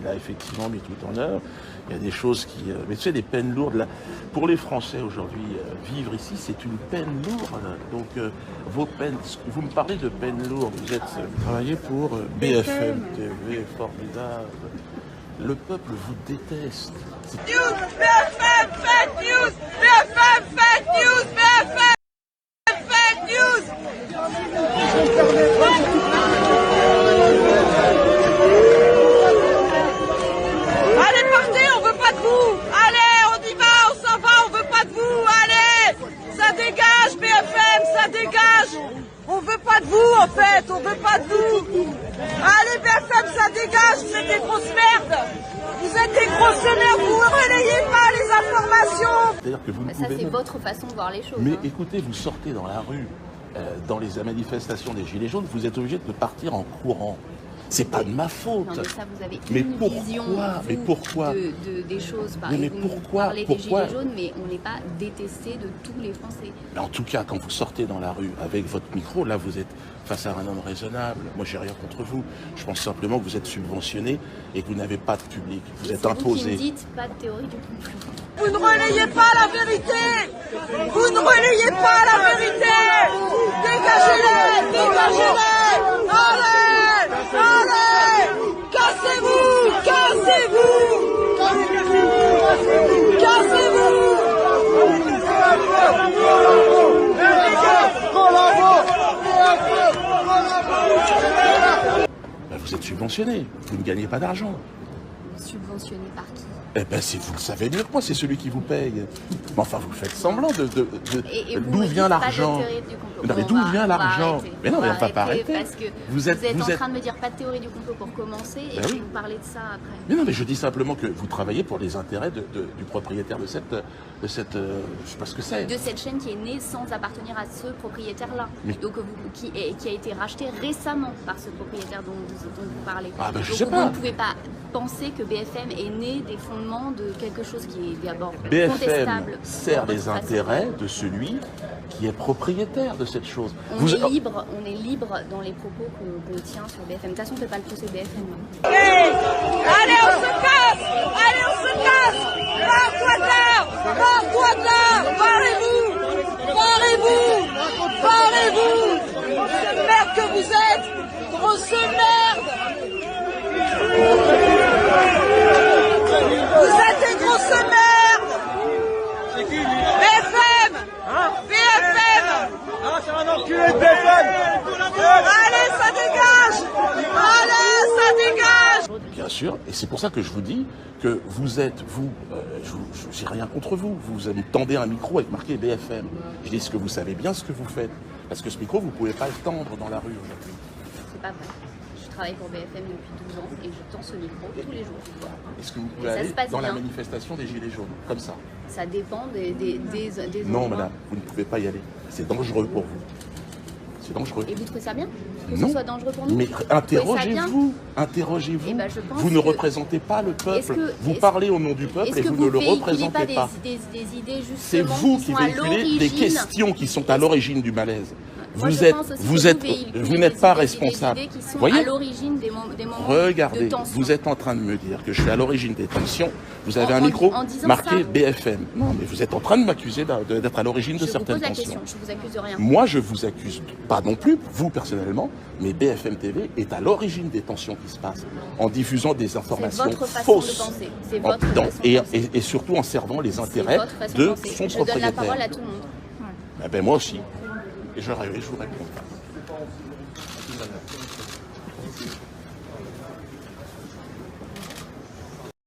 il a effectivement mis tout en œuvre. Il y a des choses qui... mais tu sais, des peines lourdes. Là, pour les Français aujourd'hui, vivre ici, c'est une peine lourde. Donc, vos peines... Vous me parlez de peines lourdes. Vous travaillez pour BFM TV, formidable. Le peuple vous déteste. News, BFM, fake news, BFM, fake news, BFM, fake news. Allez, partez, on veut pas de vous. Allez, on y va, on s'en va, on veut pas de vous. Allez, ça dégage, BFM, ça dégage. On veut pas de vous, en fait, on veut pas de vous. Allez, BFM, ça dégage, vous êtes des grosses merdes. Vous êtes des grosses merdes, vous ne relayez pas les informations. C'est-à-dire que vous ne Ça, pouvez c'est même... votre façon de voir les choses. Mais hein. écoutez, vous sortez dans la rue, dans les manifestations des Gilets jaunes, vous êtes obligé de partir en courant. C'est pas de ma faute. Non, mais ça, vous avez Mais une pourquoi vision Mais vous, pourquoi des choses. Mais vous pourquoi parlez des Gilets jaunes, mais on n'est pas détesté de tous les Français. Mais en tout cas, quand vous sortez dans la rue avec votre micro, là, vous êtes face à un homme raisonnable. Moi, j'ai rien contre vous. Je pense simplement que vous êtes subventionné et que vous n'avez pas de public. Vous êtes imposé. Vous qui me dites pas de théorie du complot. Vous ne relayez pas la vérité. Vous ne relayez pas la vérité. Dégagez-les, dégagez-les. Allez, allez. Cassez-vous, cassez-vous. Cassez-vous. Ben, vous êtes subventionné. Vous ne gagnez pas d'argent. Subventionné par qui? Eh ben, vous le savez mieux que moi, c'est celui qui vous paye. Mais enfin, vous faites semblant de Et vous d'où me vient dites pas de l'argent. théorie du complot. Non, mais Bon, d'où on va- vient on va l'argent? arrêter. Mais non, On mais on va va pas arrêter. Parce que Vous êtes en train de me dire pas de théorie du complot pour commencer et Ben puis oui. vous parlez de ça après. Mais non, mais je dis simplement que vous travaillez pour les intérêts du propriétaire de cette je sais pas ce que c'est. De cette chaîne qui est née sans appartenir à ce propriétaire-là. Mais- Donc qui a été racheté récemment par ce propriétaire dont vous parlez. Ah ben, je Donc sais vous pas. ne pouvez pas penser que BFM est né des fondements de quelque chose qui est d'abord BFM contestable. sert dans les votre façon. intérêts de celui qui est propriétaire de cette chose. On est libre dans les propos qu'on tient sur BFM. De toute façon, on ne fait pas le procès BFM. Allez, on se casse. Allez, on se casse. Barre-toi de là. Barre-toi de là. Barrez-vous. Barrez-vous. Barrez-vous. Grosse merde que vous êtes. Grosse merde. Vous êtes des grosses merdes. BFM. BFM. C'est un enculé de BFM. Allez, ça dégage. Allez, ça dégage. Bien sûr, et c'est pour ça que je vous dis que vous êtes, j'ai rien contre vous. Vous me tendez un micro avec marqué BFM. Je dis ce que vous savez bien ce que vous faites. Parce que ce micro, vous ne pouvez pas le tendre dans la rue aujourd'hui. C'est pas vrai. Je travaille pour BFM depuis 12 ans et je tends ce micro tous les jours. Est-ce que vous pouvez Et ça aller se passe dans la bien. manifestation des Gilets jaunes, comme ça? Ça dépend des Non, endroits. madame, vous ne pouvez pas y aller. C'est dangereux pour vous. C'est dangereux. Et vous trouvez ça bien que Non. ce soit dangereux pour nous? Mais Vous trouvez ça interrogez-vous, interrogez-vous. Eh ben, je pense vous ne que- représentez pas le Est-ce peuple. que- Vous est-ce- parlez au nom du peuple Est-ce et que vous ne le véhiculez représentez pas pas. des idées justement C'est vous qui sont à véhiculez des l'origine. questions qui sont à l'origine du malaise. Moi, Vous je êtes, pense aussi vous que êtes, véhiculez vous n'êtes pas des responsable. idées qui sont Voyez, à l'origine des moments regardez, de tension. vous êtes en train de me dire que je suis à l'origine des tensions. Vous avez En- un micro en disant marqué ça. BFM. Non, mais vous êtes en train de m'accuser d'être à l'origine de Je vous certaines pose la tensions. question, je vous accuse de rien. Moi, je vous accuse pas non plus, vous personnellement, mais BFM TV est à l'origine des tensions qui se passent en diffusant des informations votre façon fausses. de penser. C'est En- votre dans- façon de et, penser. et surtout en servant les C'est intérêts votre façon de penser. son Je donne la propriétaire. parole à tout le monde. Eh ben, moi aussi. Et je vous réponds.